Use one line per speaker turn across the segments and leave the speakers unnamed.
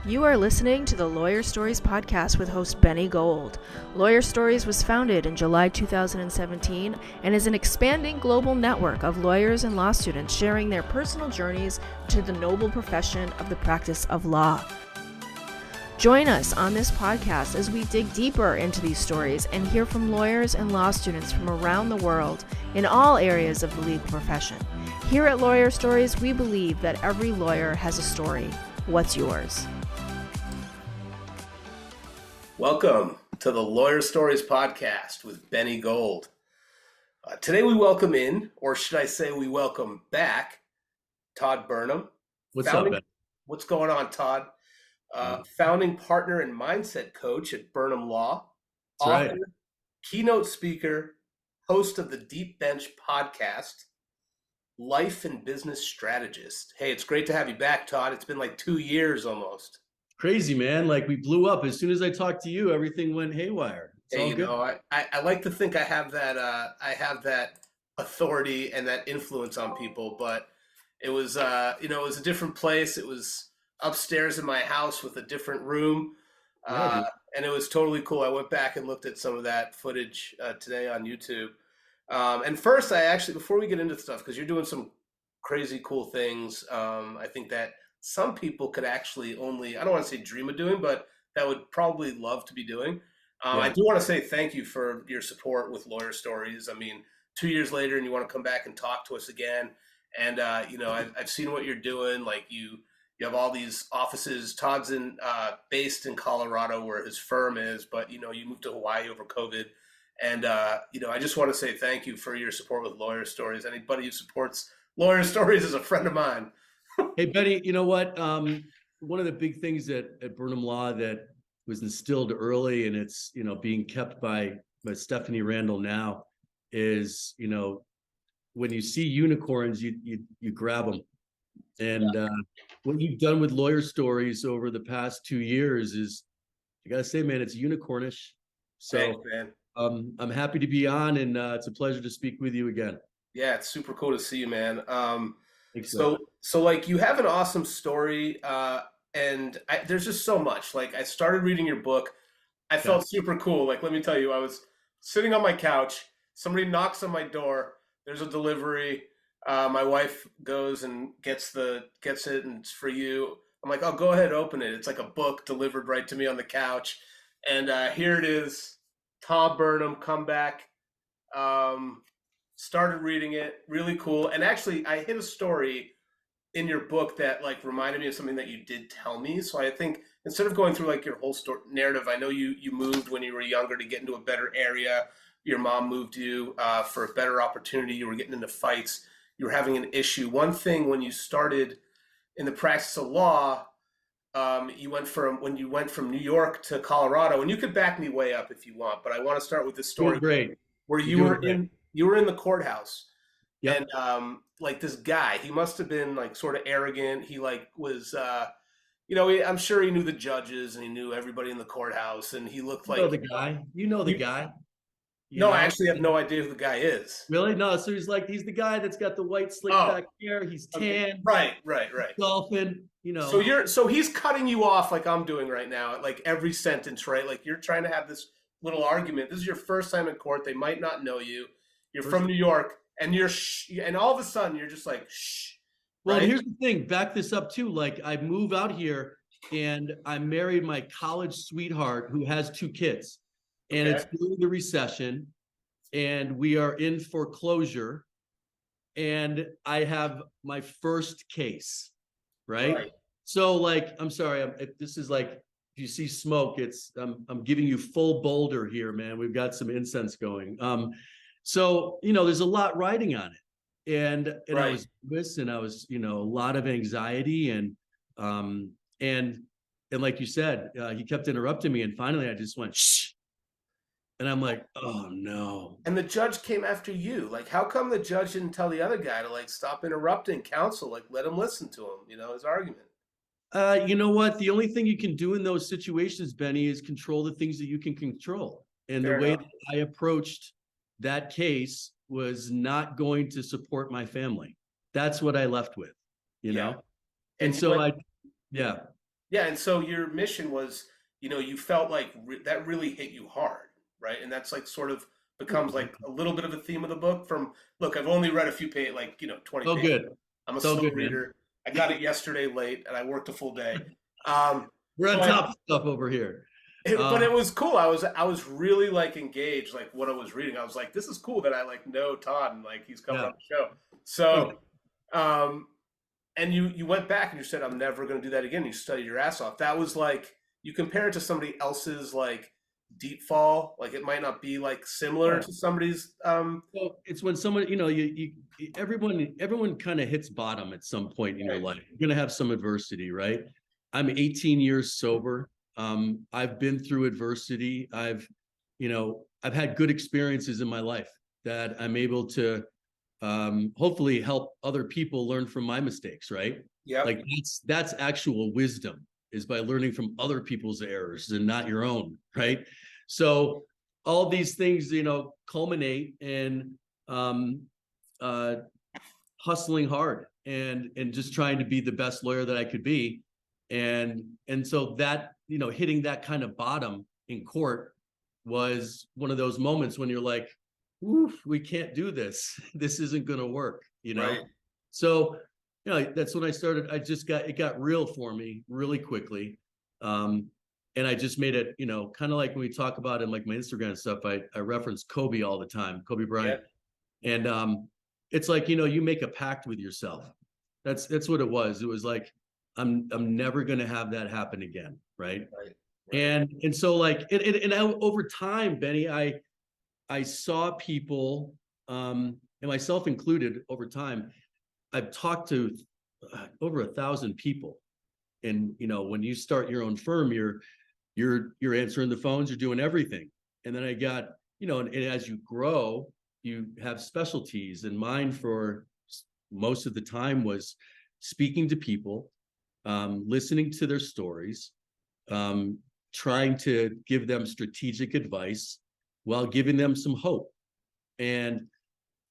You are listening to the Lawyer Stories podcast with host Benny Gold. Lawyer Stories was founded in July 2017 and is an expanding global network of lawyers and law students sharing their personal journeys to the noble profession of the practice of law. Join us on this podcast as we dig deeper into these stories and hear from lawyers and law students from around the world in all areas of the legal profession. Here at Lawyer Stories, we believe that every lawyer has a story. What's yours?
Welcome to the Lawyer Stories podcast with Benny Gold. Today we welcome in, or should I say we welcome back, Todd Burnham.
What's up, Ben?
What's going on, Todd? Founding partner and mindset coach at Burnham Law.
That's
author,
right.
Keynote speaker, host of the Deep Bench podcast, life and business strategist. Hey, it's great to have you back, Todd. It's been like 2 years almost.
Crazy, man. Like, we blew up. As soon as I talked to you, everything went haywire. It's
Hey,
all
you
good.
know, I like to think I have that authority and that influence on people, but it was it was a different place. It was upstairs in my house with a different room,
Yeah,
and it was totally cool. I went back and looked at some of that footage today on YouTube. And first, before we get into stuff, because you're doing some crazy cool things, I think that some people could actually only, I don't want to say dream of doing, but that would probably love to be doing. I do want to say thank you for your support with Lawyer Stories. I mean, 2 years later and you want to come back and talk to us again. And, I've seen what you're doing. Like you have all these offices. Todd's based in Colorado where his firm is, but, you moved to Hawaii over COVID. And, I just want to say thank you for your support with Lawyer Stories. Anybody who supports Lawyer Stories is a friend of mine.
Hey, Benny, you know what? One of the big things at Burnham Law that was instilled early, and it's, being kept by Stephanie Randall now, is, when you see unicorns, you grab them. And what you've done with Lawyer Stories over the past 2 years is, I gotta say, man, it's unicornish. So
Thanks, man.
I'm happy to be on, and it's a pleasure to speak with you again.
Yeah, it's super cool to see you, man.
Thanks,
So like you have an awesome story, and there's just so much. Like I started reading your book, I felt super cool. Like let me tell you, I was sitting on my couch, somebody knocks on my door, there's a delivery. My wife goes and gets it, and it's for you. I'm like, oh, go ahead, open it. It's like a book delivered right to me on the couch, and here it is, Todd Burnham, Comeback. Started reading it, really cool. And actually, I hit a story in your book that like reminded me of something that you did tell me. So I think instead of going through like your whole story narrative, I know you moved when you were younger to get into a better area. Your mom moved you for a better opportunity. You were getting into fights. You were having an issue. One thing when you started in the practice of law, you went from New York to Colorado, and you could back me way up if you want, but I want to start with this story where you were in the courthouse.
Yep.
And like this guy, he must have been like sort of arrogant. He like was, I'm sure he knew the judges and he knew everybody in the courthouse, and he looked like
the guy. The guy.
I actually have no idea who the guy is.
Really? No. So he's the guy that's got the white slick back hair. He's tan.
Okay. Right.
Dolphin.
So he's cutting you off like I'm doing right now at like every sentence, right? Like you're trying to have this little argument. This is your first time in court. They might not know you. You're from New York, and and all of a sudden you're just like, shh.
Well,
right?
here's the thing. Back this up too. Like I move out here, and I married my college sweetheart who has 2 kids, and it's during the recession, and we are in foreclosure, and I have my first case, right? So like, I'm sorry, this is like, if you see smoke, I'm giving you full Boulder here, man. We've got some incense going. So there's a lot riding on it, and I was nervous, and I was a lot of anxiety, and like you said, he kept interrupting me, and finally I just went shh, and I'm like, oh no.
And the judge came after you. Like, how come the judge didn't tell the other guy to like stop interrupting counsel? Like, let him listen to him. His argument.
You know what? The only thing you can do in those situations, Benny, is control the things that you can control. And the way that I approached that case was not going to support my family. That's what I left with, you know? And so
Yeah, and so your mission was, you felt like that really hit you hard, right? And that's like sort of becomes like a little bit of a theme of the book. From look, I've only read a few pages, like 20
So
pages.
good.
I'm a
So
slow
good, man.
reader. I got it yesterday late, and I worked a full day. Um,
We're on
but
top of stuff over here.
but it was cool. I was really like engaged, like what I was reading. I was like, this is cool that I like know Todd and like he's coming
Yeah.
on the show. So, um, and you went back and you said, I'm never going to do that again. You studied your ass off. That was like you compare it to somebody else's like deep fall. Like it might not be like similar to somebody's.
Well, it's when someone, everyone kind of hits bottom at some point in your life. You're going to have some adversity, right? I'm 18 years sober. I've been through adversity. I've had good experiences in my life that I'm able to hopefully help other people learn from my mistakes, right?
Yeah.
Like that's actual wisdom, is by learning from other people's errors and not your own, right? So all these things, culminate in hustling hard and just trying to be the best lawyer that I could be. And so that, hitting that kind of bottom in court was one of those moments when you're like, oof, we can't do this. This isn't going to work,
Right.
So, that's when I started. It got real for me really quickly. And I just made it, kind of like when we talk about in like my Instagram stuff, I reference Kobe all the time, Kobe Bryant. Yeah. And it's like, you make a pact with yourself. That's what it was. It was like, I'm never going to have that happen again. Right.
Right.
And so like, over time, Benny, I saw people, and myself included over time, I've talked to over 1,000 people. And, when you start your own firm, you're answering the phones, you're doing everything. And then I got, and as you grow, you have specialties, and mine for most of the time was speaking to people, listening to their stories, trying to give them strategic advice while giving them some hope. And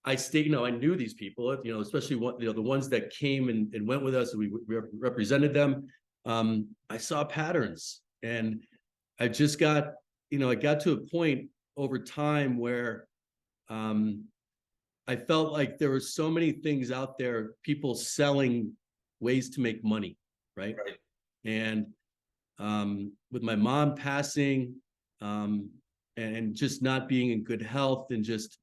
I stayed, I knew these people, especially the ones that came and went with us, and we represented them. I saw patterns, and I just got, I got to a point over time where I felt like there were so many things out there, people selling ways to make money, right? And with my mom passing, and just not being in good health, and just,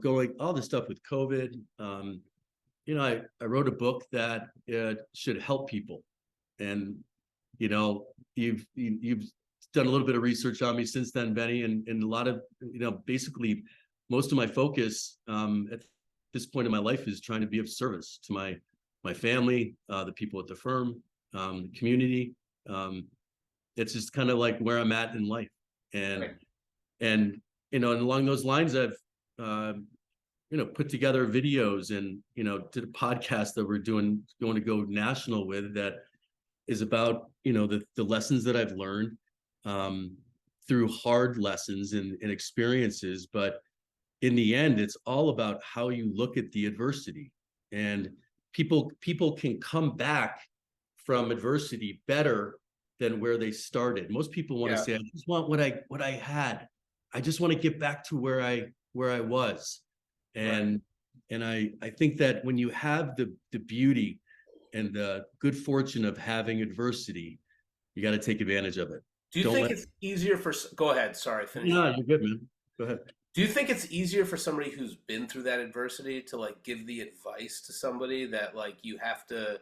going all the stuff with COVID, I wrote a book that should help people. And, you've done a little bit of research on me since then, Benny, and a lot of, basically most of my focus at this point in my life is trying to be of service to my family, the people at the firm, the community. It's just kind of like where I'm at in life. And along those lines, I've put together videos and did a podcast that we're going to go national with, that is about the lessons that I've learned through hard lessons and experiences. But in the end, it's all about how you look at the adversity. And people can come back from adversity better than where they started. Most people want to say, I just want what I had. I just want to get back to where I was. And I think that when you have the beauty and the good fortune of having adversity, you got to take advantage of it.
Do you think it's easier for, go ahead, sorry, finish.
No, you're good, man. Go ahead.
Do you think it's easier for somebody who's been through that adversity to like give the advice to somebody that like you have to,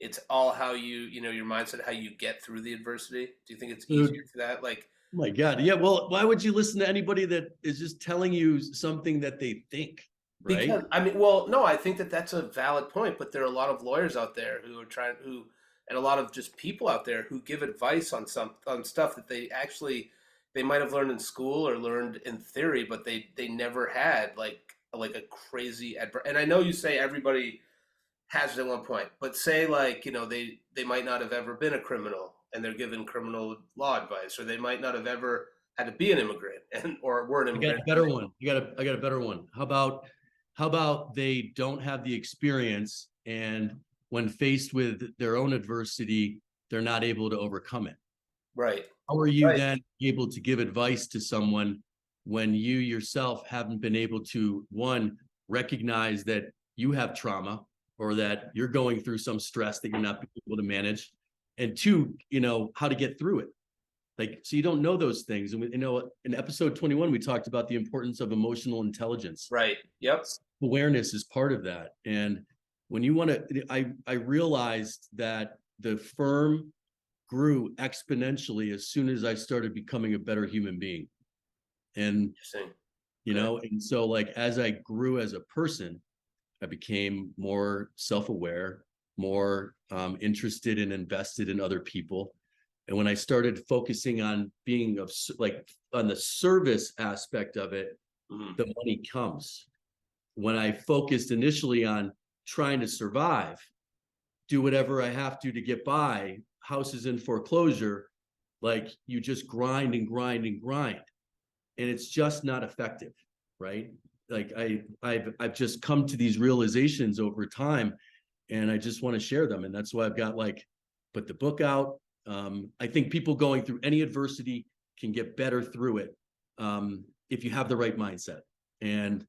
it's all how your mindset, how you get through the adversity? Do you think it's easier for that? Like,
oh my God. Yeah. Well, why would you listen to anybody that is just telling you something that they think, right?
Because, no, I think that that's a valid point, but there are a lot of lawyers out there who are and a lot of just people out there who give advice on stuff that they might have learned in school or learned in theory, but they never had like a crazy and I know you say everybody has it at one point, but say like, they might not have ever been a criminal and they're given criminal law advice, or they might not have ever had to be an immigrant or were an immigrant.
I got a better one. I got a better one. How about they don't have the experience, and when faced with their own adversity, they're not able to overcome it.
Right.
How are you
Right.
then able to give advice to someone when you yourself haven't been able to, one, recognize that you have trauma or that you're going through some stress that you're not able to manage, and two, how to get through it? Like, so you don't know those things. And in episode 21, we talked about the importance of emotional intelligence.
Right. Yep.
Awareness is part of that. And when you want to, I realized that the firm grew exponentially as soon as I started becoming a better human being. And, and so like, as I grew as a person, I became more self-aware, more interested and invested in other people. And when I started focusing on being on the service aspect of it, the money comes. When I focused initially on trying to survive, do whatever I have to get by, houses in foreclosure, like you just grind and grind and grind. And it's just not effective, right? Like I've just come to these realizations over time, and I just want to share them. And that's why I've got put the book out. I think people going through any adversity can get better through it if you have the right mindset. And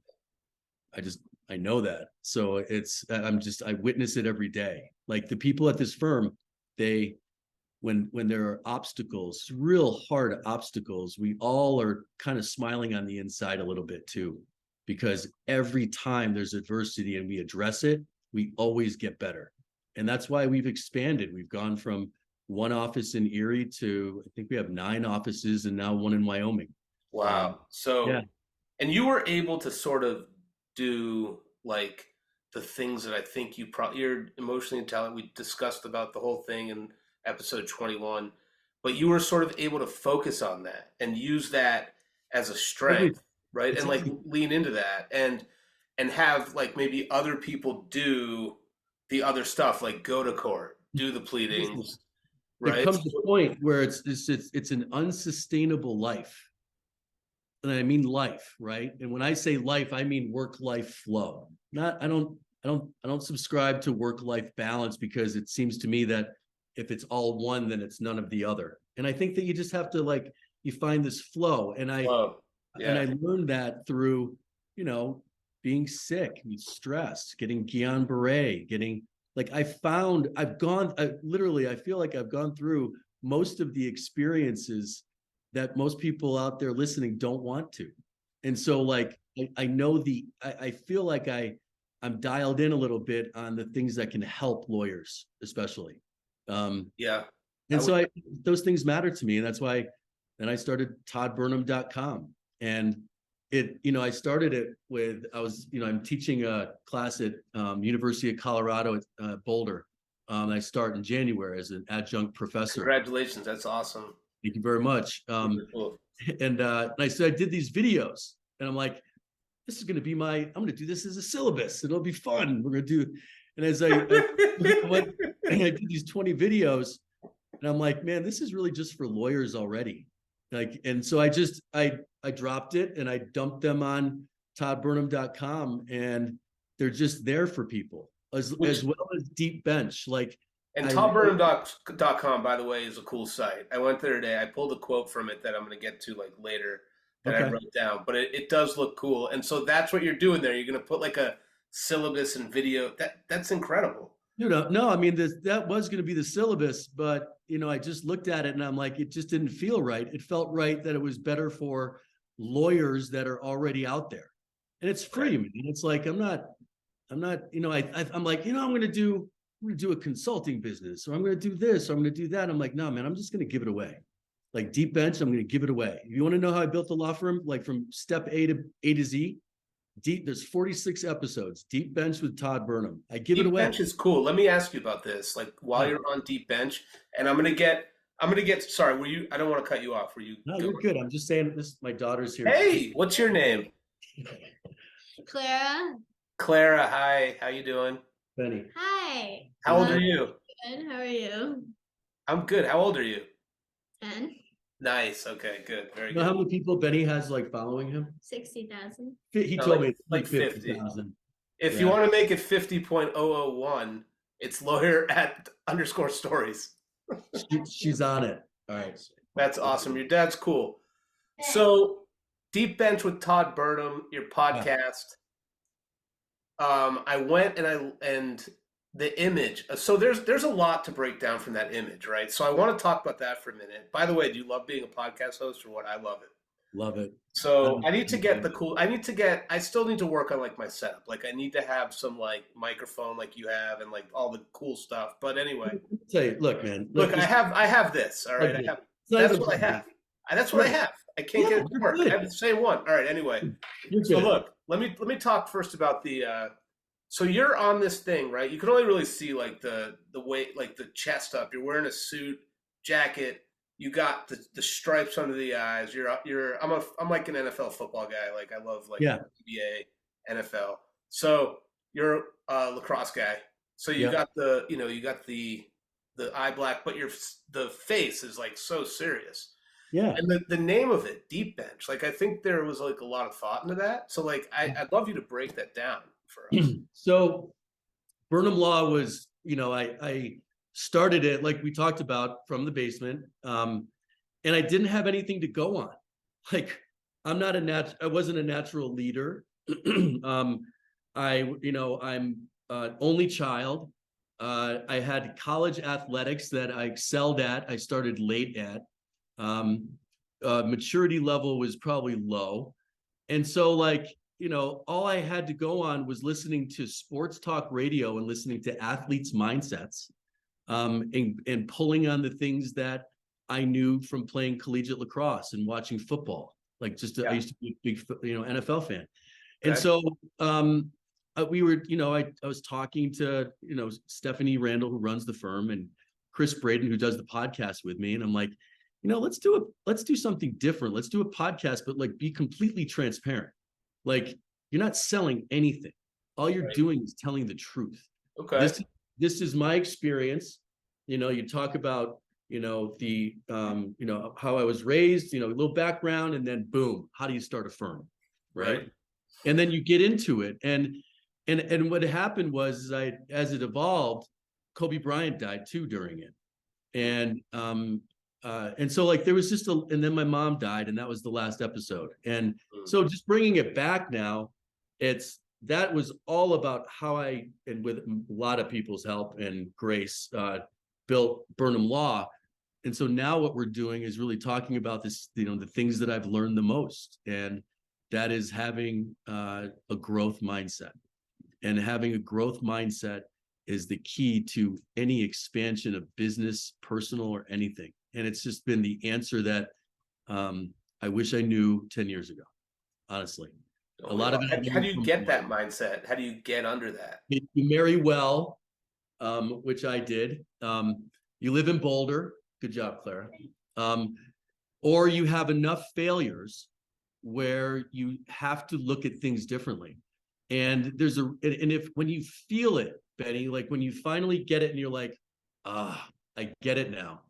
I know that. So I witness it every day. Like the people at this firm, when there are obstacles, real hard obstacles, we all are kind of smiling on the inside a little bit too, because every time there's adversity and we address it, we always get better. And that's why we've expanded. We've gone from one office in Erie to, I think we have 9 offices and now 1 in Wyoming.
Wow. And you were able to sort of do like the things that I think you're emotionally intelligent. We discussed about the whole thing in episode 21, but you were sort of able to focus on that and use that as a strength, right? And like lean into that and have like maybe other people do the other stuff, like go to court, do the pleadings, right?
It comes to a point where it's an unsustainable life. And I mean life, right? And when I say life, I mean work-life flow. I don't subscribe to work-life balance, because it seems to me that if it's all one, then it's none of the other. And I think that you just have to you find this flow. And I learned that through, being sick, being stressed, getting Guillain-Barré, I feel like I've gone through most of the experiences that most people out there listening don't want to. And so I know I feel like I'm dialed in a little bit on the things that can help lawyers, especially. And so those things matter to me. And that's why then I started toddburnham.com. And I started it with, I'm teaching a class at University of Colorado at Boulder. I start in January as an adjunct professor.
Congratulations. That's awesome.
Thank you very much.
Cool.
And I did these videos, and I'm like, this is going to be I'm going to do this as a syllabus. It'll be fun. We're going to do, and as I did these 20 videos, and I'm like, man, this is really just for lawyers already. And so I dropped it and I dumped them on toddburnham.com, and they're just there for people as well as Deep Bench.
And toddburnham.com, by the way, is a cool site. I went there today. I pulled a quote from it that I'm going to get to later that I wrote down, but it does look cool. And so that's what you're doing there. You're going to put a syllabus and video. That's incredible.
No, I mean, that was going to be the syllabus, but I just looked at it and I'm like, it just didn't feel right. It felt right that it was better for lawyers that are already out there, and it's free. Right. Man. It's like, I'm not, I'm like, I'm going to do a consulting business, or I'm going to do this, or I'm going to do that. I'm like, no, man, I'm just going to give it away. Like Deep Bench, I'm going to give it away. If you want to know how I built the law firm, from step A to Z, there's 46 episodes. Deep Bench with Todd Burnham. I give it away.
Deep Bench is cool. Let me ask you about this. While you're on Deep Bench, and I'm going to get, sorry, I don't want to cut you off.
No, you're good. I'm just saying this, my daughter's here.
Hey, what's your name?
Clara.
Clara, hi. How you doing?
Benny.
Hi.
How old are you?
Good. How are you?
I'm good. How old are you?
10.
Nice. Okay, good. Very good.
You know how many people Benny has following him?
60,000.
He told me it's 50,000.
If you want to make it 50.001, it's lawyer _stories.
She's on it. All right.
That's awesome. Your dad's cool. So, Deep Bench with Todd Burnham, your podcast. I went and the image. So there's a lot to break down from that image, right? So I want to talk about that for a minute. By the way, do you love being a podcast host or what? I love it.
Love it.
So I need to get I still need to work on like my setup. Like I need to have some like microphone like you have and like all the cool stuff. But anyway,
say, look, man,
look, I have this. All right. That's what I have. That's what I have. I can't get it to work. I have the same one. All right. Anyway, so look, let me talk first about the. So you're on this thing, right? You can only really see like the weight, like the chest up. You're wearing a suit, jacket. You got the stripes under the eyes. I'm like an NFL football guy. Like I love like NBA, NFL. So you're a lacrosse guy. So you got the eye black, but the face is like so serious. Yeah. And the name of it, Deep Bench, like I think there was like a lot of thought into that. So like I'd love you to break that down for us.
So Burnham Law was, I started it like we talked about from the basement. And I didn't have anything to go on. Like I wasn't a natural leader. I'm only child. I had college athletics that I excelled at. I started late at. Maturity level was probably low. And so all I had to go on was listening to sports talk radio and listening to athletes' mindsets, and pulling on the things that I knew from playing collegiate lacrosse and watching football. I used to be a big, NFL fan. And so we were, I was talking to, Stephanie Randall, who runs the firm, and Chris Braden, who does the podcast with me. And I'm like, let's do something different. Let's do a podcast, but like be completely transparent. Like you're not selling anything. All you're doing is telling the truth. Okay. This is my experience. You talk about, how I was raised, a little background, and then boom, how do you start a firm? Right. And then you get into it. And what happened was as it evolved, Kobe Bryant died too during it. And so like there was just and then my mom died, and that was the last episode. And so just bringing it back now, that was all about how I, and with a lot of people's help and grace, built Burnham Law. And so now what we're doing is really talking about this, the things that I've learned the most. And that is having a growth mindset. And having a growth mindset is the key to any expansion of business, personal, or anything. And it's just been the answer that I wish I knew 10 years ago, honestly. A lot of it.
How do you get that mindset? How do you get under that?
You marry well, which I did. You live in Boulder. Good job, Clara. Or you have enough failures where you have to look at things differently. And when you feel it, Benny, like when you finally get it and you're like, I get it now.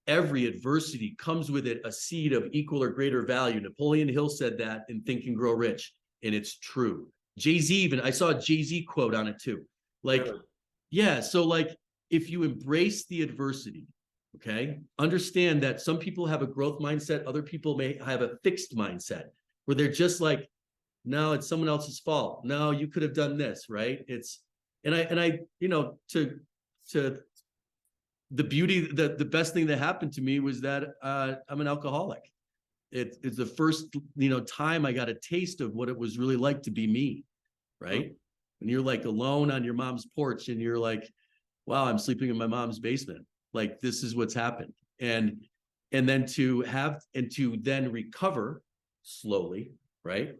Every adversity comes with it a seed of equal or greater value. Napoleon Hill said that in Think and Grow Rich, and it's true. Jay-Z I saw a Jay-Z quote on it too. So like if you embrace the adversity, okay, understand that some people have a growth mindset, other people may have a fixed mindset where they're just like, no, it's someone else's fault. No, you could have done this, right? To the beauty, the best thing that happened to me was that I'm an alcoholic. It's the first, time I got a taste of what it was really like to be me, right? When you're like alone on your mom's porch and you're like, wow, I'm sleeping in my mom's basement. Like, this is what's happened. And then to then recover slowly, right?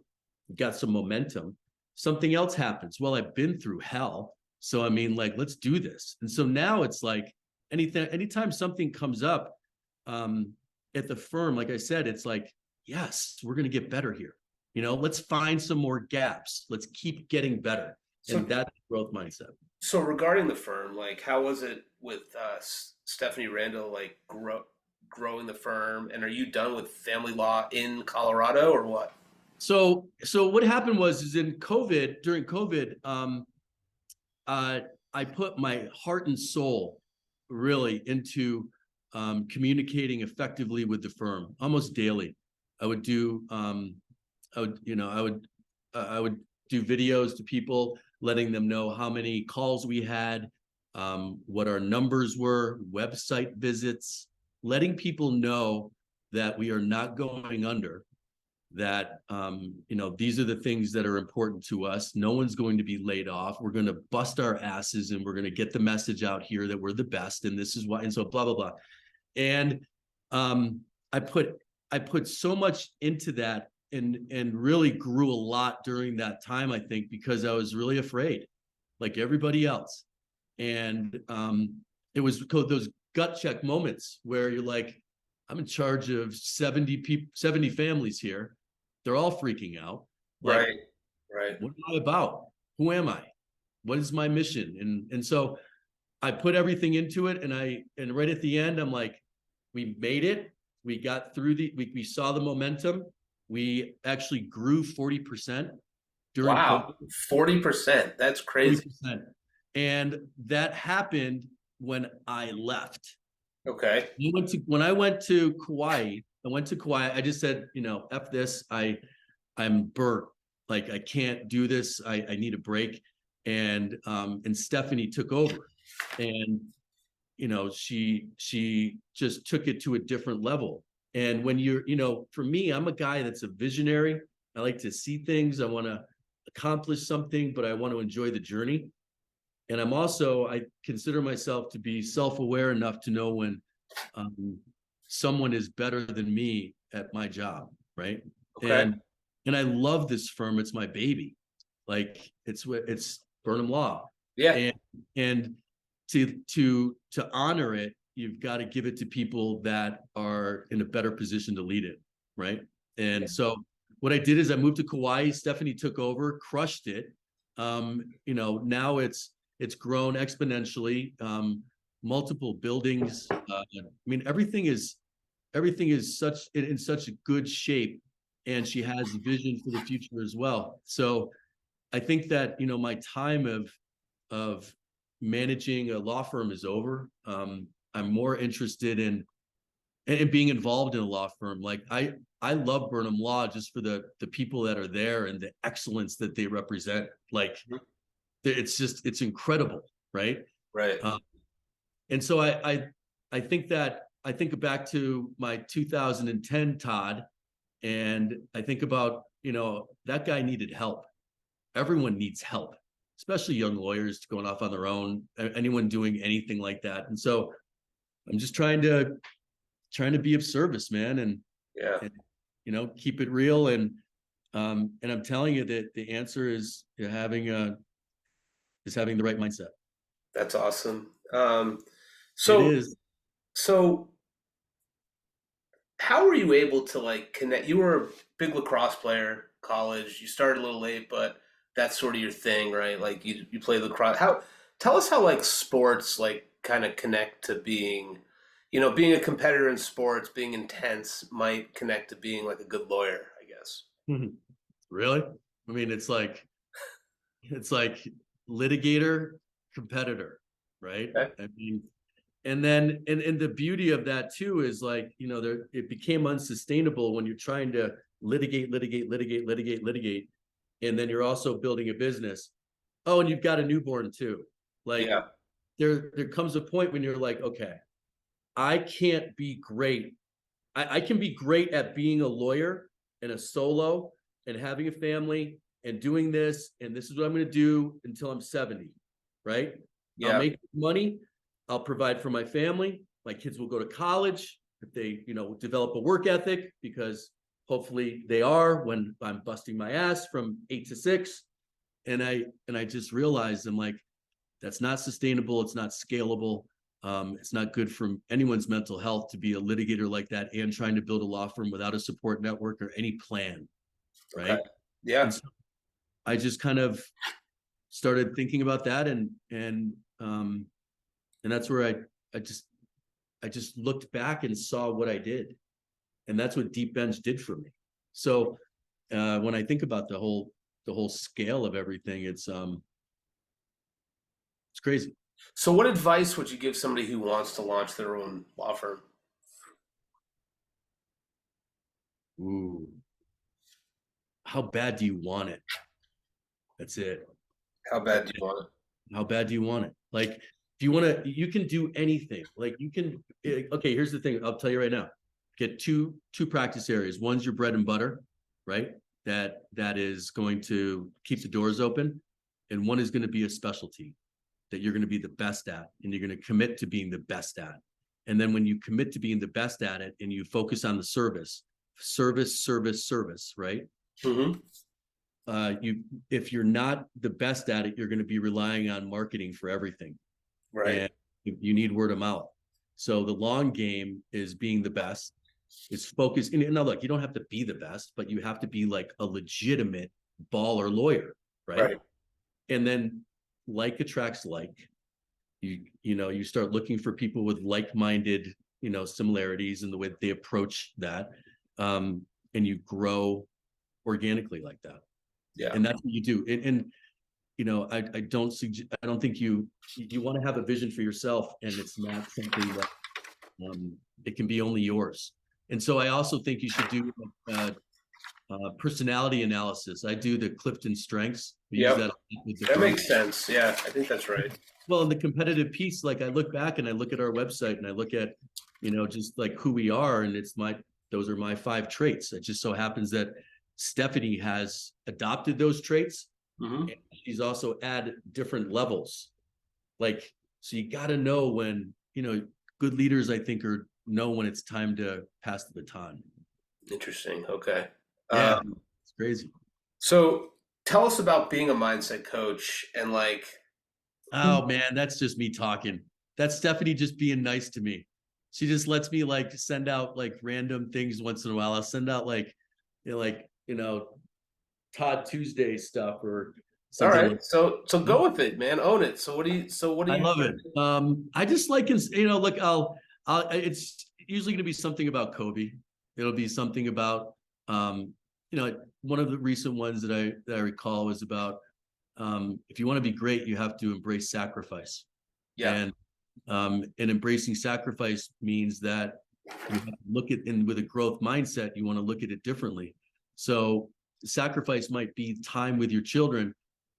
Got some momentum. Something else happens. Well, I've been through hell. So, let's do this. And so now it's like, anytime something comes up at the firm, like I said, it's like, yes, we're going to get better here. Let's find some more gaps. Let's keep getting better. And that's growth mindset.
So regarding the firm, like how was it with Stephanie Randall, like growing the firm? And are you done with family law in Colorado or what?
So what happened was during COVID, I put my heart and soul really into communicating effectively with the firm almost daily. I would do, I would do videos to people, letting them know how many calls we had, what our numbers were, website visits, letting people know that we are not going under, that these are the things that are important to us. No one's going to be laid off. We're going to bust our asses and we're going to get the message out here that we're the best, and this is why, and so blah blah blah. And I put so much into that, and really grew a lot during that time, I think, because I was really afraid, like everybody else. And it was those gut check moments where you're like, I'm in charge of 70 people, 70 families here. They're all freaking out. Like,
right.
what am I about? Who am I? What is my mission? And so I put everything into it, and right at the end, I'm like, we made it. We got through we saw the momentum. We actually grew 40% during
Wow, 40%. That's crazy.
40%. And that happened when I left.
Okay.
When I went to Kauai, I just said, F this. I'm burnt. Like, I can't do this. I need a break. And Stephanie took over, and she just took it to a different level. And when you're, for me, I'm a guy that's a visionary. I like to see things. I want to accomplish something, but I want to enjoy the journey. And I consider myself to be self-aware enough to know when someone is better than me at my job, right?
Okay.
And I love this firm. It's my baby. Like, it's Burnham Law.
Yeah.
And to honor it, you've got to give it to people that are in a better position to lead it, right? And so what I did is I moved to Kauai. Stephanie took over, crushed it. Now it's grown exponentially. Multiple buildings. Everything is in such a good shape, and she has vision for the future as well. So I think that my time of managing a law firm is over. I'm more interested in being involved in a law firm. Like, I love Burnham Law just for the people that are there and the excellence that they represent. Like, it's incredible, right?
Right.
And so I think back to my 2010 Todd, and I think about, that guy needed help. Everyone needs help, especially young lawyers going off on their own, anyone doing anything like that. And so I'm just trying to be of service, man, and keep it real. And I'm telling you that the answer is having the right mindset.
That's awesome.
It is.
So how were you able to connect? You were a big lacrosse player, college. You started a little late, but that's sort of your thing, right? Like, you play lacrosse. Tell us how sports kind of connect to being a competitor in sports, being intense might connect to being a good lawyer, I guess.
Really? I mean, it's like litigator, competitor, right?
Okay.
I mean, and then and the beauty of that too is it became unsustainable when you're trying to litigate, and then you're also building a business. Oh, and you've got a newborn too. There comes a point when you're like, okay, I can't be great. I can be great at being a lawyer and a solo and having a family and doing this, and this is what I'm going to do until I'm 70, right?
Yeah.
I'll make money. I'll provide for my family. My kids will go to college if they, develop a work ethic, because hopefully they are, when I'm busting my ass from 8 to 6. And I just realized, I'm like, that's not sustainable. It's not scalable. It's not good for anyone's mental health to be a litigator like that and trying to build a law firm without a support network or any plan, right?
Okay. Yeah.
And so I just kind of started thinking about that, and that's where I just looked back and saw what I did, and that's what Deep Bench did for me. So when I think about the whole scale of everything, it's crazy.
So what advice would you give somebody who wants to launch their own law firm?
Ooh, how bad do you want it? That's it.
How bad do you want it?
How bad do you want it? Like, if you want to, you can do anything. Like you can, okay, here's the thing. I'll tell you right now, get two practice areas. One's your bread and butter, right? That is going to keep the doors open. And one is going to be a specialty that you're going to be the best at, and you're going to commit to being the best at. And then when you commit to being the best at it and you focus on the service, right?
Mm-hmm.
If you're not the best at it, you're going to be relying on marketing for everything.
Right.
And you need word of mouth. So the long game is being the best. It's focused. And now look, you don't have to be the best, but you have to be like a legitimate baller lawyer, right? And then like attracts like. You start looking for people with like-minded, similarities in the way that they approach that. And you grow organically like that.
Yeah.
And that's what you do. I don't think you want to have a vision for yourself, and it's not something that it can be only yours. And so I also think you should do personality analysis. I do the Clifton Strengths.
Yeah, that makes sense. Yeah, I think that's right.
Well, in the competitive piece, like I look back and I look at our website and I look at, just like who we are, and those are my 5 traits. It just so happens that Stephanie has adopted those traits.
Mm-hmm.
And she's also added different levels. So you got to know when, good leaders, I think, know when it's time to pass the baton.
Interesting. Okay.
Yeah, it's crazy.
So tell us about being a mindset coach and
oh man, that's just me talking. That's Stephanie just being nice to me. She just lets me send out random things once in a while. I'll send out Todd Tuesday stuff or something.
All right. So go with it, man. Own it. So what do you
I love it. I just look, it's usually going to be something about Kobe. It'll be something about, one of the recent ones that I recall was about, if you want to be great, you have to embrace sacrifice.
Yeah.
And embracing sacrifice means that you have to look at, and with a growth mindset, you want to look at it differently. So sacrifice might be time with your children,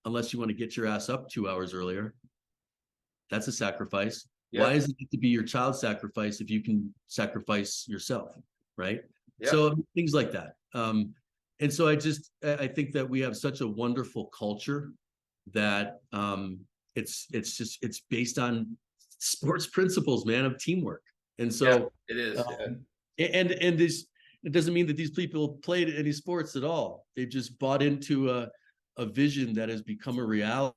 unless you want to get your ass up 2 hours earlier. That's a sacrifice. Yeah. Why does it need to be your child's sacrifice if you can sacrifice yourself, right? Yeah. So things like that. And so I think that we have such a wonderful culture that it's based on sports principles, man, of teamwork. And so
it is.
And it doesn't mean that these people played any sports at all. They've just bought into a vision that has become a reality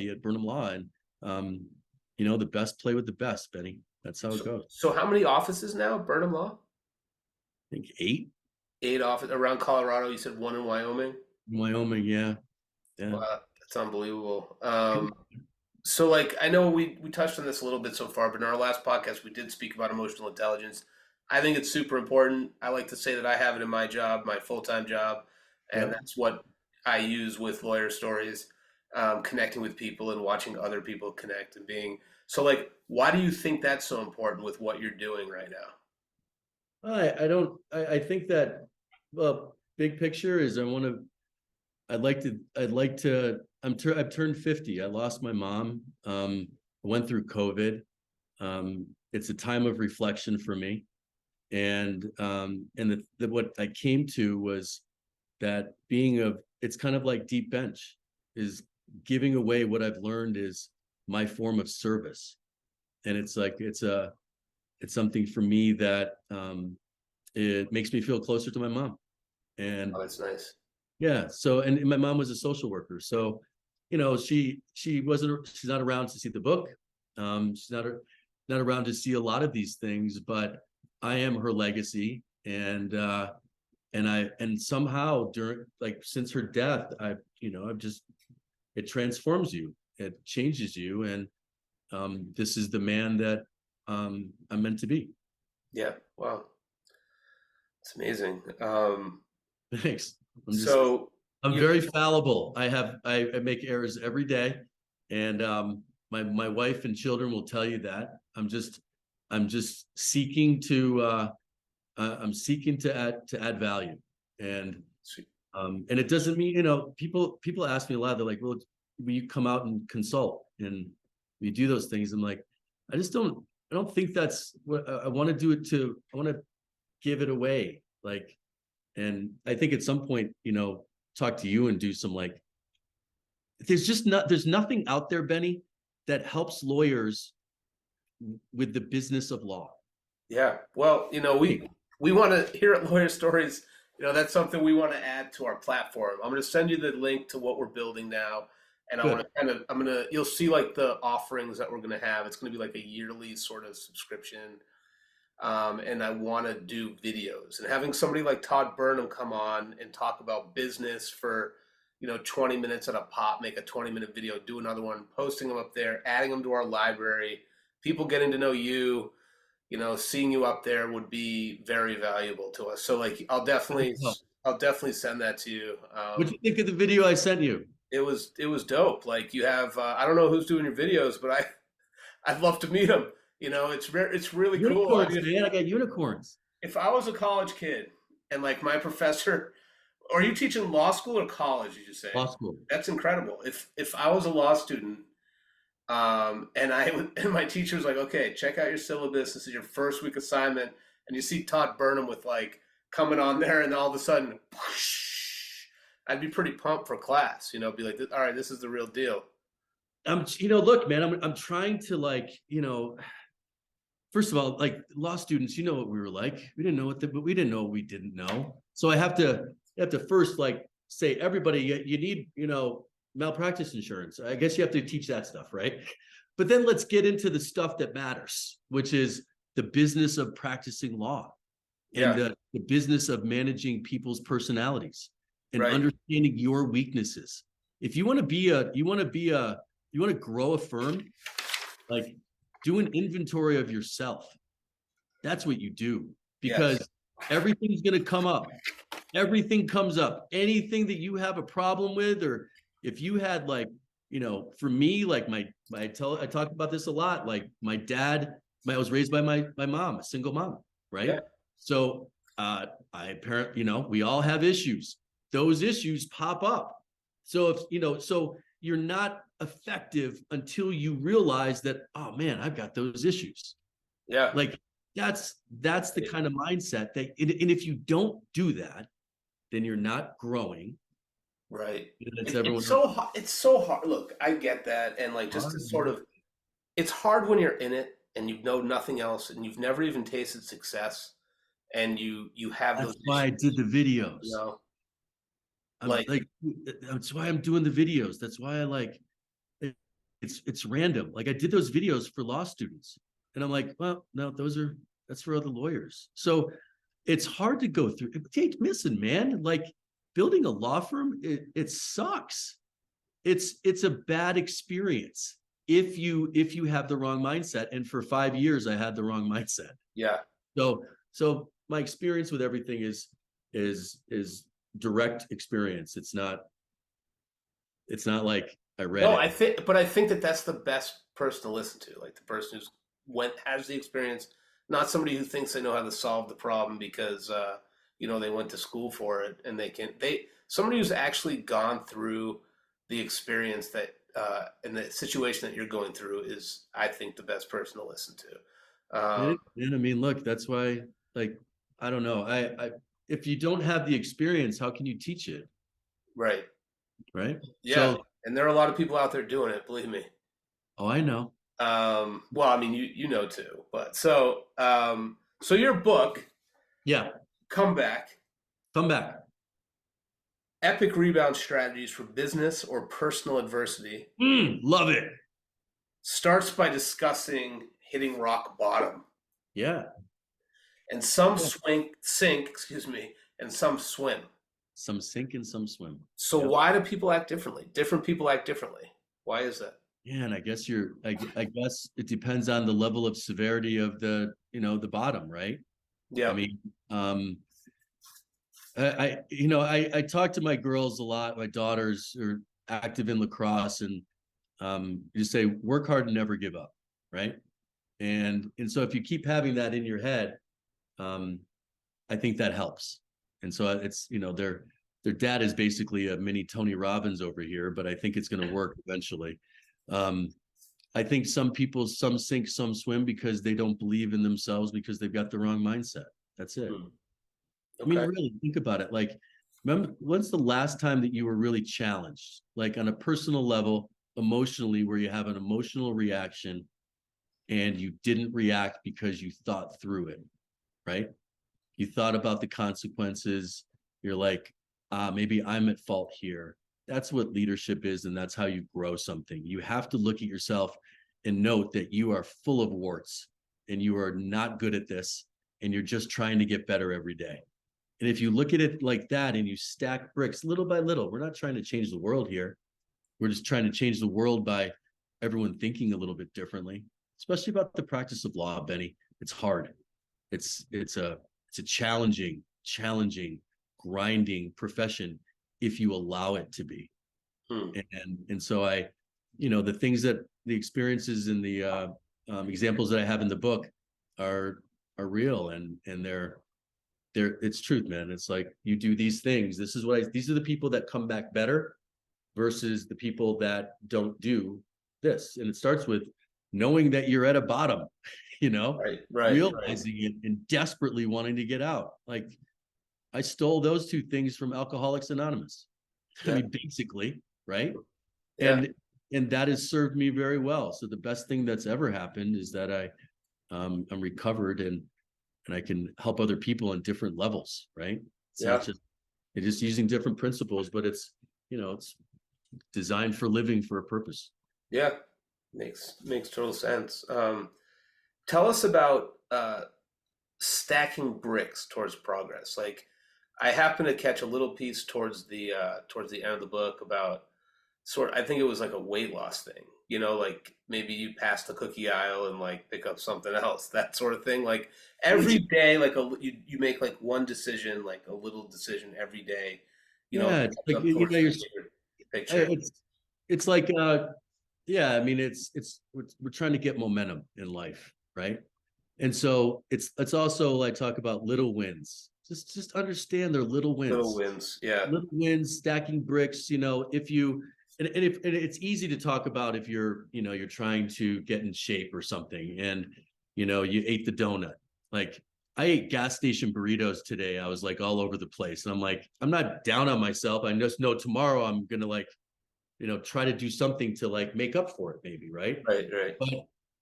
at Burnham Law. And the best play with the best, Benny. That's how it goes.
So how many offices now, Burnham Law?
I think 8.
8 offices around Colorado. You said 1 in Wyoming?
Wyoming, yeah.
Wow, that's unbelievable. So I know we touched on this a little bit so far, but in our last podcast, we did speak about emotional intelligence. I think it's super important. I like to say that I have it in my job, my full-time job, and that's what I use with Lawyer Stories, connecting with people and watching other people connect and being. So why do you think that's so important with what you're doing right now?
I think that, big picture is I've turned 50. I lost my mom. I went through COVID. It's a time of reflection for me. And what I came to was that it's kind of like deep bench, is giving away what I've learned is my form of service. And it's something for me that it makes me feel closer to my mom. And
that's nice.
Yeah. So, and my mom was a social worker. So, she's not around to see the book. She's not around to see a lot of these things, but I am her legacy. And somehow since her death, it transforms you, it changes you. And this is the man that I'm meant to be.
Yeah. Wow. It's amazing.
Thanks. I'm very fallible. I make errors every day. And My wife and children will tell you that. I'm just seeking to add value. And it doesn't mean, people ask me a lot, they're like, well, will you come out and consult and you do those things? I'm like, I don't think that's what I want to do. I want to give it away. Like, and I think at some point, talk to you and do some, like, there's nothing out there, Benny, that helps lawyers with the business of law.
Yeah. Well, we want to hear at Lawyer Stories. That's something we want to add to our platform. I'm going to send you the link to what we're building now. And you'll see like the offerings that we're going to have. It's going to be like a yearly sort of subscription. And I want to do videos, and having somebody like Todd Burnham come on and talk about business for, 20 minutes at a pop, make a 20-minute video, do another one, posting them up there, adding them to our library, people getting to know you, seeing you up there would be very valuable to us. So like, I'll definitely send that to you.
What'd you think of the video I sent you?
It was dope. Like, you have, I don't know who's doing your videos, but I'd love to meet him. It's really cool.
I got unicorns.
If I was a college kid and like my professor, are you teaching law school or college? Did you say
law school?
That's incredible. If I was a law student, and my teacher was like, okay, check out your syllabus. This is your first week assignment, and you see Todd Burnham with like coming on there, and all of a sudden, whoosh, I'd be pretty pumped for class. Be like, all right, this is the real deal.
Look, man, I'm trying to, like, first of all, like, law students, what we were like. We didn't know but we didn't know what we didn't know. So I have to first, like, say, everybody, you need, malpractice insurance. I guess you have to teach that stuff, right? But then let's get into the stuff that matters, which is the business of practicing law and the business of managing people's personalities and understanding your weaknesses. If you want to grow a firm, like, do an inventory of yourself. That's what you do, because everything's going to come up. Everything comes up. Anything that you have a problem with, or if you had, like, for me, like, I talk about this a lot. Like, my dad, I was raised by my mom, a single mom, right? Yeah. So we all have issues. Those issues pop up. So so you're not effective until you realize that, oh man, I've got those issues.
Yeah.
Like, that's the kind of mindset that, and if you don't do that, then you're not growing.
Right. It's so hard. Look, I get that. And like, just to sort of, it's hard when you're in it and you know nothing else and you've never even tasted success, and you have those.
That's why I did the videos. That's why I'm doing the videos. That's why I like it. It's random. Like, I did those videos for law students, and I'm like, well, no, that's for other lawyers. So it's hard to go through. Listen, man, like, building a law firm, it sucks. It's a bad experience if you have the wrong mindset. And for 5 years, I had the wrong mindset.
Yeah.
So my experience with everything is direct experience. It's not like I read.
No, I think that that's the best person to listen to, like the person who's has the experience, not somebody who thinks they know how to solve the problem because they went to school for it and somebody who's actually gone through the experience that and the situation that you're going through is, I think, the best person to listen to.
And I mean, look, that's why, like, I don't know. I if you don't have the experience, how can you teach it?
Right. Yeah. So, and there are a lot of people out there doing it, believe me.
Oh, I know.
Well, I mean, you know too, but so your book, Come Back. Epic Rebound Strategies for Business or Personal Adversity.
Love it.
Starts by discussing hitting rock bottom.
Yeah.
And some sink, and some swim.
Some sink and some swim.
So why do people act differently? Different people act differently. Why is that?
Yeah, and I guess I guess it depends on the level of severity of the bottom, right?
Yeah.
I mean, I talk to my girls a lot. My daughters are active in lacrosse, and you just say, work hard and never give up, right? And so if you keep having that in your head, I think that helps. And so it's, their dad is basically a mini Tony Robbins over here, but I think it's going to work eventually. I think some people, some sink, some swim because they don't believe in themselves because they've got the wrong mindset. That's it.
Okay.
I mean, really think about it. Like, remember, when's the last time that you were really challenged, like on a personal level, emotionally, where you have an emotional reaction and you didn't react because you thought through it, right? You thought about the consequences. You're like, maybe I'm at fault here. That's what leadership is, and that's how you grow something. You have to look at yourself and note that you are full of warts and you are not good at this, and you're just trying to get better every day. And if you look at it like that and you stack bricks little by little, we're not trying to change the world here. We're just trying to change the world by everyone thinking a little bit differently, especially about the practice of law, Benny. It's hard. It's a challenging, grinding profession if you allow it to be. And so the things that the experiences and the examples that I have in the book are real, and they're it's truth, man. It's like, you do these things. These are the people that come back better versus the people that don't do this. And it starts with knowing that you're at a bottom, realizing it and desperately wanting to get out. Like, I stole those two things from Alcoholics Anonymous. I mean, basically, right?
Yeah.
And that has served me very well. So the best thing that's ever happened is that I'm recovered and I can help other people on different levels, right? It's just using different principles, but it's designed for living for a purpose.
Yeah, makes total sense. Tell us about stacking bricks towards progress. Like, I happen to catch a little piece towards the end of the book about I think it was like a weight loss thing. Like maybe you pass the cookie aisle and like pick up something else, that sort of thing. Like every day, like you make like one decision, like a little decision every day.
It's like,
picture.
It's like I mean, we're trying to get momentum in life, right? And so it's also, I talk about little wins. Just understand they're little wins.
Little wins, yeah.
Little wins, stacking bricks. If you and it's easy to talk about if you're trying to get in shape or something, and you ate the donut. Like, I ate gas station burritos today. I was like all over the place, and I'm like, I'm not down on myself. I just know tomorrow I'm gonna try to do something to like make up for it, maybe, right?
Right.
But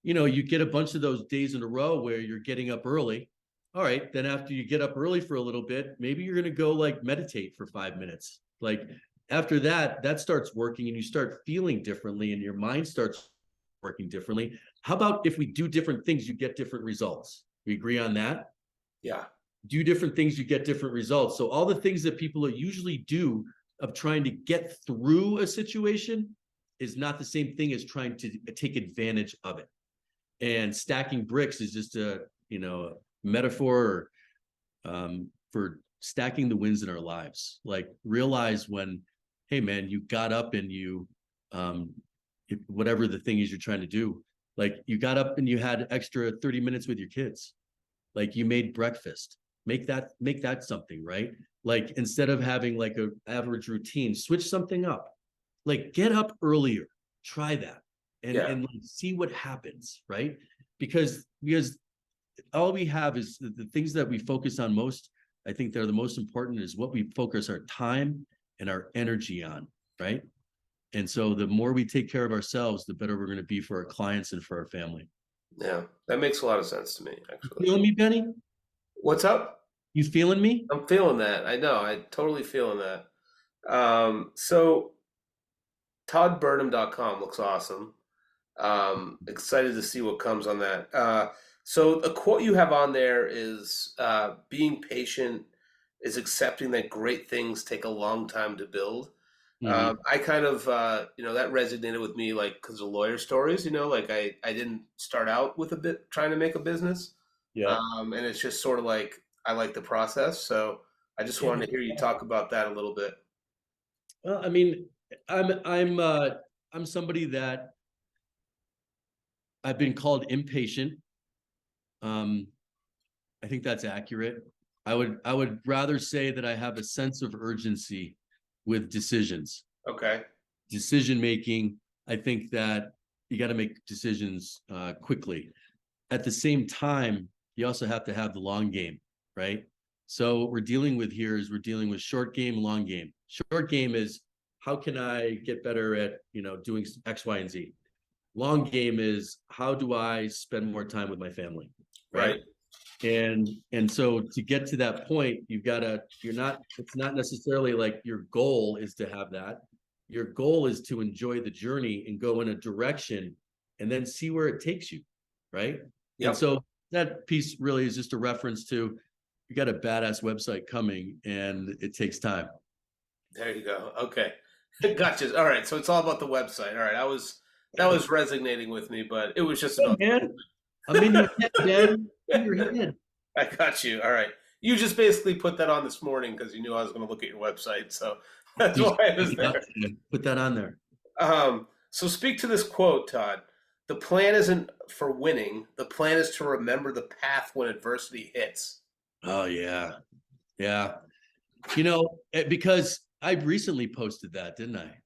you get a bunch of those days in a row where you're getting up early. All right, then after you get up early for a little bit, maybe you're going to go like meditate for 5 minutes. Like, after that starts working and you start feeling differently and your mind starts working differently. How about if we do different things, you get different results? We agree on that?
Yeah.
Do different things, you get different results. So all the things that people usually do of trying to get through a situation is not the same thing as trying to take advantage of it. And stacking bricks is just a metaphor for stacking the wins in our lives. Like, realize when, hey man, you got up and you whatever the thing is you're trying to do, like, you got up and you had extra 30 minutes with your kids. Like, you made breakfast. Make that something, right? Like, instead of having like a average routine, switch something up. Like, get up earlier, try that, and like, see what happens, right? Because all we have is the things that we focus on most. I think they're the most important, is what we focus our time and our energy on, right? And so the more we take care of ourselves, the better we're going to be for our clients and for our family.
Yeah, that makes a lot of sense to me, actually.
You feeling me, Benny?
What's up?
You feeling me?
I'm feeling that. I know. I'm totally feeling that. So toddburnham.com looks awesome. Excited to see what comes on that. So the quote you have on there is, being patient is accepting that great things take a long time to build. I kind of, that resonated with me, like, because of lawyer stories, like I didn't start out with trying to make a business.
Yeah.
And it's just sort of like, I like the process. So I just wanted to hear you talk about that a little bit.
Well, I mean, I'm I'm somebody that I've been called impatient. I think that's accurate. I would rather say that I have a sense of urgency with decisions.
Okay.
Decision making, I think that you got to make decisions quickly. At the same time, you also have to have the long game, right? So what we're dealing with here is we're dealing with short game, long game. Short game is how can I get better at, doing X, Y, and Z. Long game is how do I spend more time with my family, right? And so to get to that point, it's not necessarily like your goal is to have that. Your goal is to enjoy the journey and go in a direction and then see where it takes you, right?
Yep.
And so that piece really is just a reference to you got a badass website coming and it takes time.
There you go. Okay. Gotcha. All right. So it's all about the website. All right. That was resonating with me, but it was just about
I'm in your head, Dan. In your head.
I got you. All right. You just basically put that on this morning because you knew I was going to look at your website. So that's why I was there.
Put that on there.
So speak to this quote, Todd. The plan isn't for winning. The plan is to remember the path when adversity hits.
Oh, yeah. Yeah. Because I recently posted that, didn't I?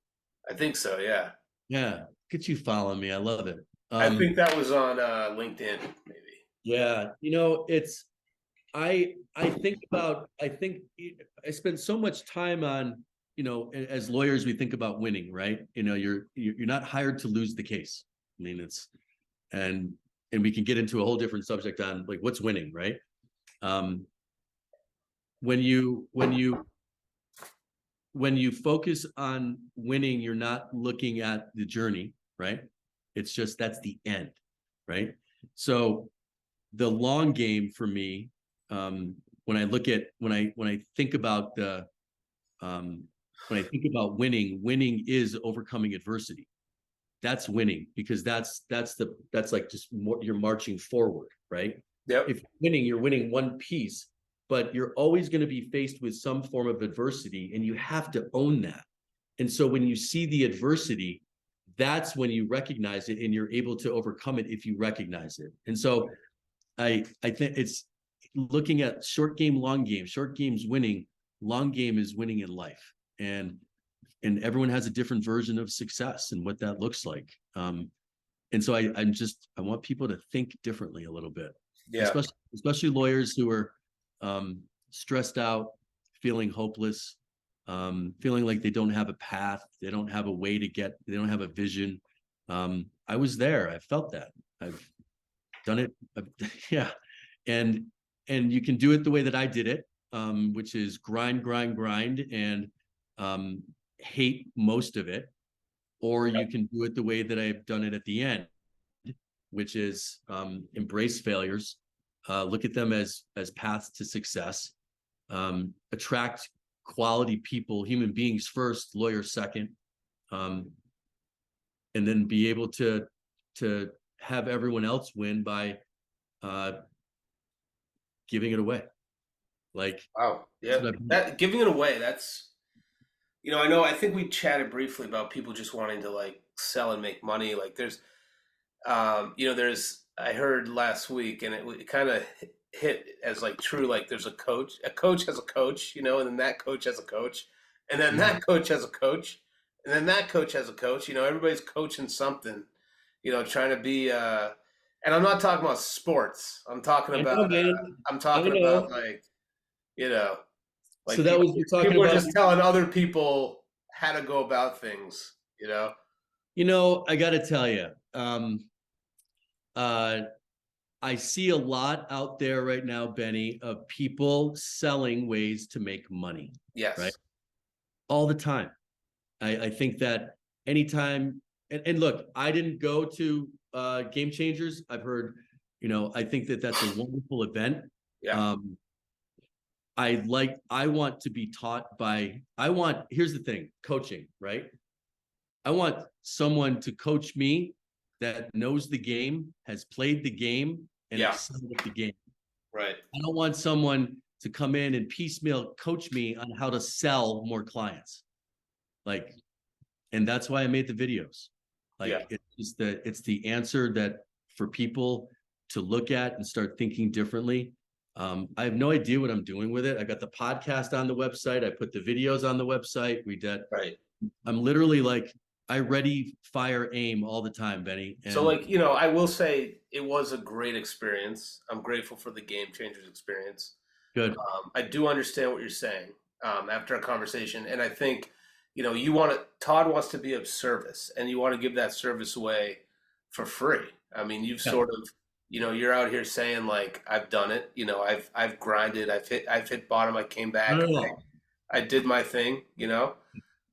I think so, yeah.
Yeah. Look at you following me. I love it.
I think that was on LinkedIn, maybe.
Yeah. I spend so much time on, as lawyers, we think about winning, right? You're not hired to lose the case. I mean, and we can get into a whole different subject on like what's winning, right? When you focus on winning, you're not looking at the journey, right? It's just that's the end, right? So the long game for me, when I think about winning is overcoming adversity. That's winning because that's like just more, you're marching forward, right?
Yep.
If you're winning one piece, but you're always going to be faced with some form of adversity and you have to own that. And so when you see the adversity, that's when you recognize it and you're able to overcome it if you recognize it. And so I think it's looking at short game, long game. Short game's winning, long game is winning in life. And everyone has a different version of success and what that looks like. And so I want people to think differently a little bit.
Yeah.
Especially lawyers who are stressed out, feeling hopeless, feeling like they don't have a path, they don't have a way they don't have a vision. I was there. I felt that. I've done it. Yeah. And you can do it the way that I did it, which is grind, and hate most of it. Or you can do it the way that I've done it at the end, which is embrace failures, look at them as paths to success, attract quality people, human beings first, lawyers second, and then be able to have everyone else win by giving it away. Like,
wow, yeah, that giving it away. That's, I think we chatted briefly about people just wanting to like sell and make money. Like there's, I heard last week, and it kind of hit as like true. Like there's a coach has a coach, and then that coach has a coach, and then that coach has a coach, and then that coach has a coach. Everybody's coaching something, trying to be. And I'm not talking about sports. I'm talking about. About like, like
so that was you're talking
people
about.
Are just telling other people how to go about things.
I got to tell you. I see a lot out there right now, Benny, of people selling ways to make money.
Yes.
Right. All the time. I think that anytime, and look, I didn't go to Game Changers. I've heard, I think that that's a wonderful event.
Yeah.
I want to be taught by, here's the thing, coaching, right? I want someone to coach me that knows the game, has played the game, and excelled at the game.
Right.
I don't want someone to come in and piecemeal coach me on how to sell more clients. And that's why I made the videos.
Yeah.
It's the answer that for people to look at and start thinking differently. I have no idea what I'm doing with it. I got the podcast on the website. I put the videos on the website.
Right.
I'm literally like, I ready, fire, aim all the time, Benny.
So,
And
like, I will say it was a great experience. I'm grateful for the Game Changers experience.
good.
I do understand what you're saying after a conversation. And I think, Todd wants to be of service and you want to give that service away for free. I mean, you've sort of, you're out here saying like, I've done it, I've grinded, I've hit bottom. I came back, I did my thing,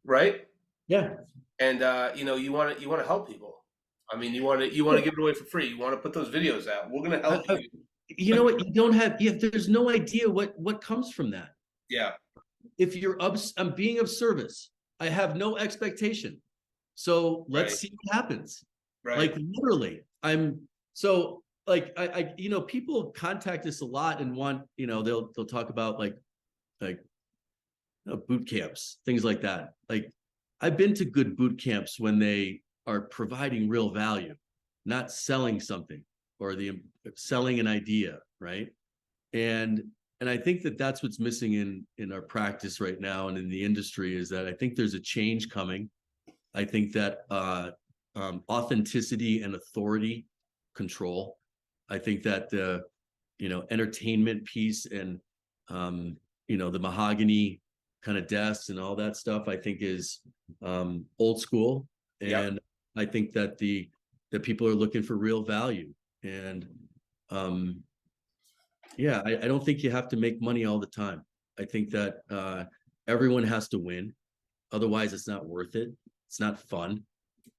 right.
Yeah.
And, you want to help people. I mean, you want to give it away for free. You want to put those videos out. We're going to help you.
You know what? You don't have, there's no idea what comes from that.
Yeah.
If I'm being of service, I have no expectation. So let's see what happens.
Right.
Like literally, people contact us a lot and want, they'll talk about like boot camps, things like that. Like I've been to good boot camps when they are providing real value, not selling something or selling an idea, right? And I think that's what's missing in our practice right now and in the industry is that I think there's a change coming. I think that authenticity and authority control. I think that the entertainment piece and the mahogany kind of desks and all that stuff I think is old school. And I think that that people are looking for real value. And I don't think you have to make money all the time. I think that everyone has to win. Otherwise, it's not worth it. It's not fun.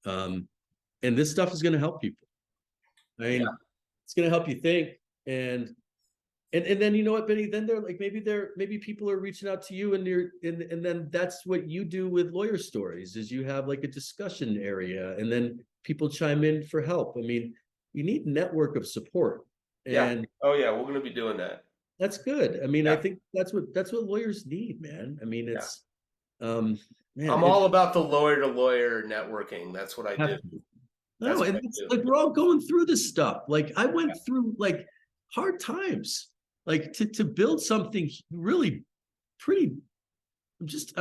And this stuff is going to help people. I mean, it's going to help you think. And then you know what, Benny? Then they're like maybe people are reaching out to you, and then that's what you do with Lawyer Stories is you have like a discussion area, and then people chime in for help. I mean, you need a network of support. And
we're going to be doing that.
That's good. I mean, I think that's what lawyers need, man. I mean, it's man,
I'm all about the lawyer to lawyer networking. That's what I do.
No, and it's like we're all going through this stuff. Like I went through like hard times, like to build something really pretty. I'm just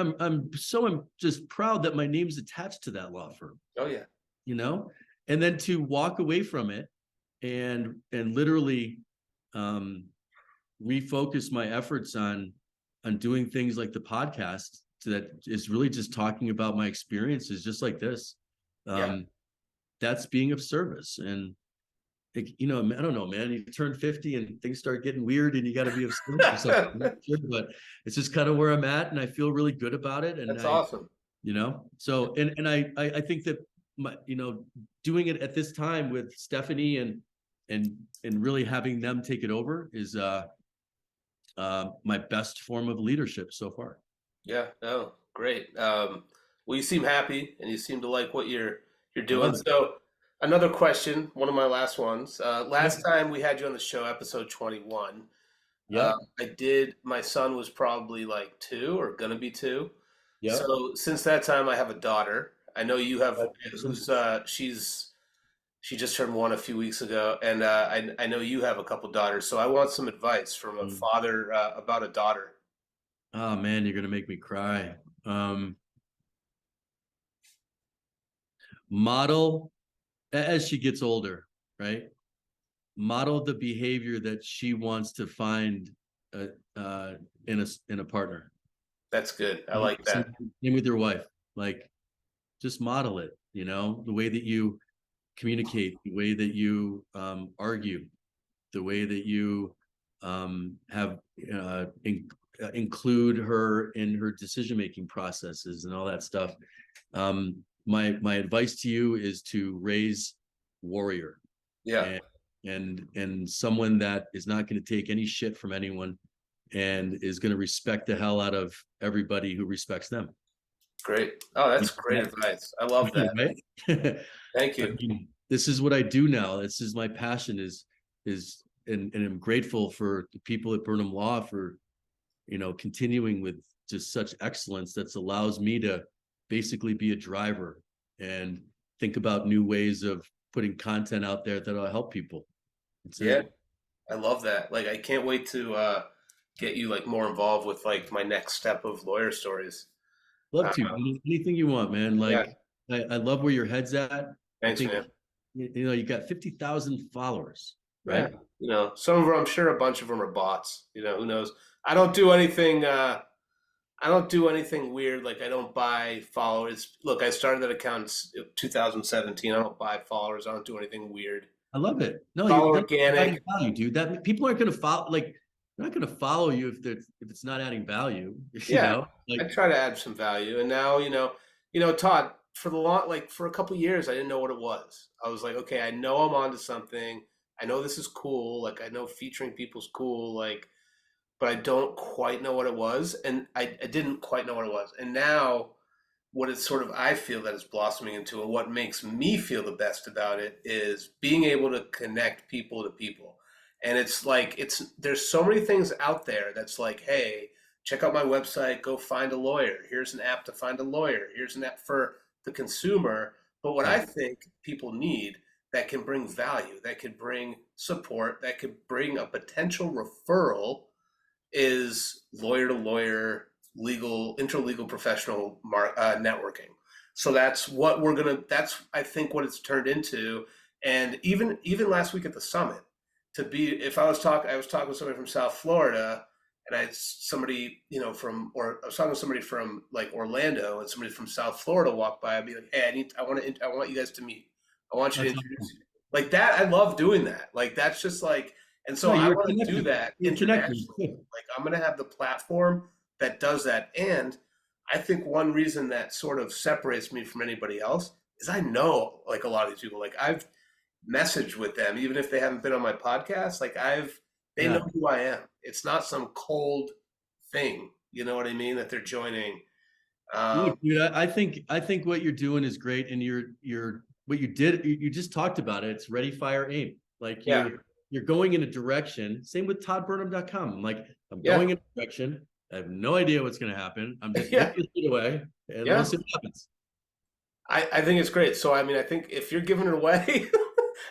proud that my name's attached to that law firm.
Oh yeah.
And then to walk away from it and literally refocus my efforts on doing things like the podcast that is really just talking about my experiences just like this. That's being of service. And I don't know, man, you turn 50 and things start getting weird and you got to be of service or something. But it's just kind of where I'm at and I feel really good about it. And
that's awesome.
So and I think that doing it at this time with Stephanie and really having them take it over is my best form of leadership so far. Yeah.
Oh, great. Well, you seem happy and you seem to like what you're doing. So another question, one of my last ones. Last time we had you on the show, episode 21. Yeah. My son was probably like 2 or gonna be 2. Yeah. So since that time I have a daughter. I know you have she just turned 1 a few weeks ago, and I know you have a couple daughters. So I want some advice from a father about a daughter.
Oh man, you're gonna make me cry. Model as she gets older, right? Model the behavior that she wants to find in a partner.
That's good. I like that.
Same with your wife. Like, just model it. The way that you communicate, the way that you argue, the way that you include her in her decision-making processes and all that stuff. My advice to you is to raise warrior. Yeah. And someone that is not going to take any shit from anyone and is going to respect the hell out of everybody who respects them. Great. Oh, that's great advice. I love that. Right? Thank you. I mean, this is what I do now. This is my passion and I'm grateful for the people at Burnham Law for, continuing with just such excellence that allows me to basically be a driver. And think about new ways of putting content out there that'll help people.
Yeah, I love that. Like, I can't wait to get you like more involved with like my next step of lawyer stories.
Love
Uh,
to. Anything you want, man.
yeah,
Like, I love where your head's at. I
thanks,
think,
man.
you know, you got 50,000 followers,
Yeah,
right?
some of them, I'm sure a bunch of them are bots. Who knows? I don't do anything. I don't do anything weird. Like, I don't buy followers. Look, I started that account in 2017. I don't buy followers. I don't do anything weird.
I love it. No,
It's all
that's adding
organic.
value, dude. That people aren't going to follow. Like, they're not going to follow you if it's not adding value. You
Yeah,
know,
I
like,
try to add some value. And now, Todd, for the long, like for a couple of years, I didn't know what it was. I was like, okay, I know I'm onto something. I know this is cool. Like, I know featuring people's cool. Like, but I don't quite know what it was, and I didn't quite know what it was. And now, what it's sort of I feel that it's blossoming into, and what makes me feel the best about it is being able to connect people to people. And it's like there's so many things out there that's like, hey, check out my website, go find a lawyer. Here's an app to find a lawyer. Here's an app for the consumer. But what I
yeah,
think people need that can bring value, that could bring support, that could bring a potential referral is lawyer to lawyer legal interlegal professional networking. So that's I think what it's turned into. And even last week at the summit, I was talking with somebody from South Florida, and I had somebody I was talking to somebody from like Orlando, and somebody from South Florida walked by. I'd be like, hey, I want you guys to meet. I want you to
that's
introduce
awesome.
you. Like that, I love doing that. Like that's just like, and so
No,
I
you're
want to do
connecting.
that
You're connecting.
internationally. Like I'm going to have the platform that does that. And I think one reason that sort of separates me from anybody else is I know like a lot of these people, like I've messaged with them, even if they haven't been on my podcast, like they know
Yeah.
who I am. It's not some cold thing. You know what I mean? That they're joining.
Look,
Um,
dude, I think what you're doing is great, and you're what you did. You just talked about it. It's ready, fire, aim. Like
yeah.
you're going in a direction. Same with ToddBurnham.com. I'm like, I'm
Yeah.
going in a direction. I have no idea what's going to happen. I'm just
Yeah.
ripping it away, and we'll
Yeah.
see what happens.
I think it's great. So I mean, I think if you're giving it away,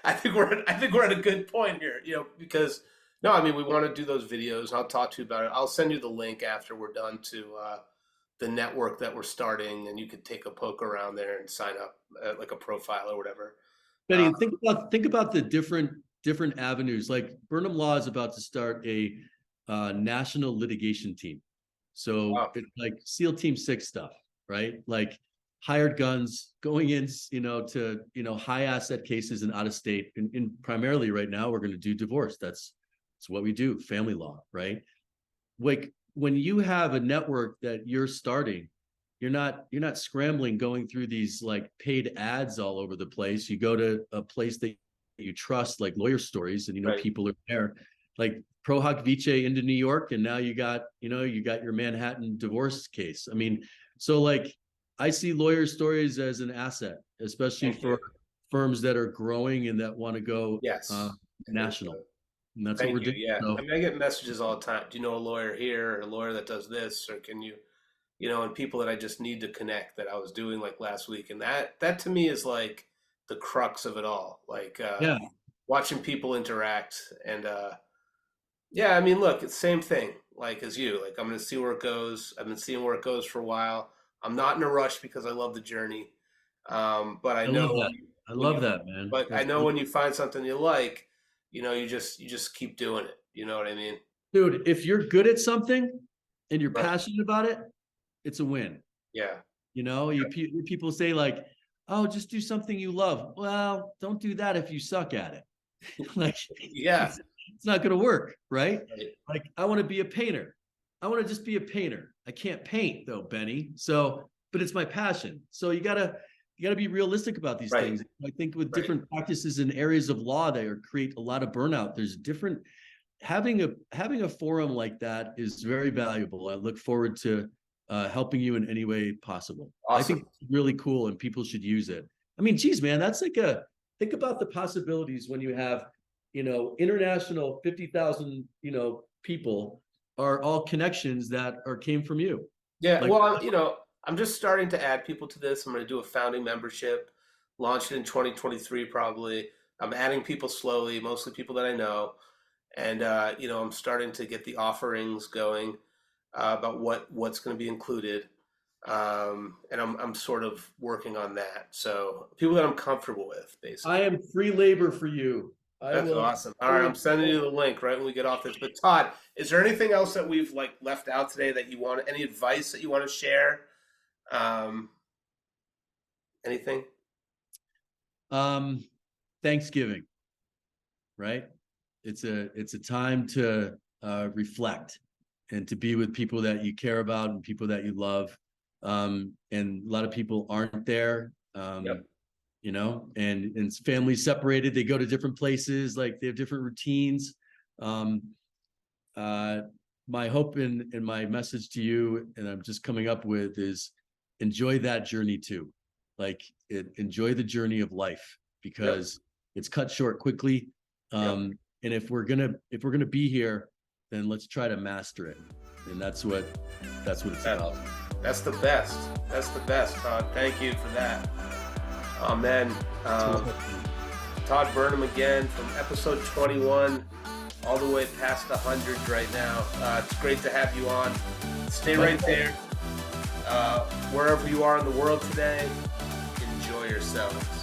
I think we're at a good point here. Because no, I mean, we want to do those videos. I'll talk to you about it. I'll send you the link after we're done to the network that we're starting, and you could take a poke around there and sign up like a profile or whatever. Uh,
Benny, think about the different avenues. Like Burnham Law is about to start a national litigation team. So
wow.
it's like SEAL Team 6 stuff, right? Like hired guns going in, to high asset cases and out of state. And primarily right now, we're going to do divorce. That's what we do, family law, right? Like when you have a network that you're starting, you're not scrambling going through these like paid ads all over the place. You go to a place that you trust, like Lawyer Stories, and
Right.
people are there, like Pro Hoc Vice into New York, and now you got your Manhattan divorce case. I mean, so like I see Lawyer Stories as an asset, especially
Thank you.
for firms that are growing and that want to go
Yes. I think so.
national. And that's what
Thank
we're
you.
doing.
Yeah.
So
I mean, I get messages all the time. Do you know a lawyer here or a lawyer that does this, or can you, and people that I just need to connect that I was doing like last week. And that to me is like the crux of it all. Like
yeah,
watching people interact and yeah, I mean, look, it's the same thing like as you. Like I'm going to see where it goes. I've been seeing where it goes for a while. I'm not in a rush because I love the journey. But I
I love
know
that. I
when
love
you
that, man.
but I
That's
know when you find something you like, you just keep doing it. You know what I mean?
Dude, if you're good at something and you're
Right.
passionate about it, it's a win.
Yeah.
People say like, "Oh, just do something you love." Well, don't do that if you suck at it. Like,
Yeah.
it's not going to work, right?
Right.
Like, I want to be a painter. I want to just be a painter. I can't paint though, Benny. So, but it's my passion. So you got to be realistic about these
Right.
things. I think with
Right.
different practices in areas of law, they create a lot of burnout. There's different having a forum like that is very valuable. I look forward to helping you in any way possible. I think
Awesome.
it's really cool and people should use it. I mean, geez, man, that's like think about the possibilities when you have, international 50,000, people are all connections that came from you.
Yeah.
Like,
Well, I'm just starting to add people to this. I'm going to do a founding membership launch it in 2023 probably. I'm adding people slowly, mostly people that I know. And, I'm starting to get the offerings going about what's going to be included. And I'm sort of working on that. So people that I'm comfortable with, basically.
I am free labor for you.
That's awesome. All right, I'm sending you the link right when we get off this. But Todd, is there anything else that we've left out today that you want? Any advice that you want to share? Anything?
Thanksgiving, right? It's a time to reflect and to be with people that you care about and people that you love. And a lot of people aren't there.
Yep.
And it's families separated. They go to different places, they have different routines. My hope and my message to you, and I'm just coming up with, is enjoy that journey too. Enjoy the journey of life, because it's cut short quickly. And if we're gonna be here, then let's try to master it. And that's what it's about.
That's the best. That's the best, Todd. Thank you for that. Oh man. Todd Burnham again from episode 21 all the way past 100 right now. It's great to have you on. Stay right there. Wherever you are in the world today, enjoy yourselves.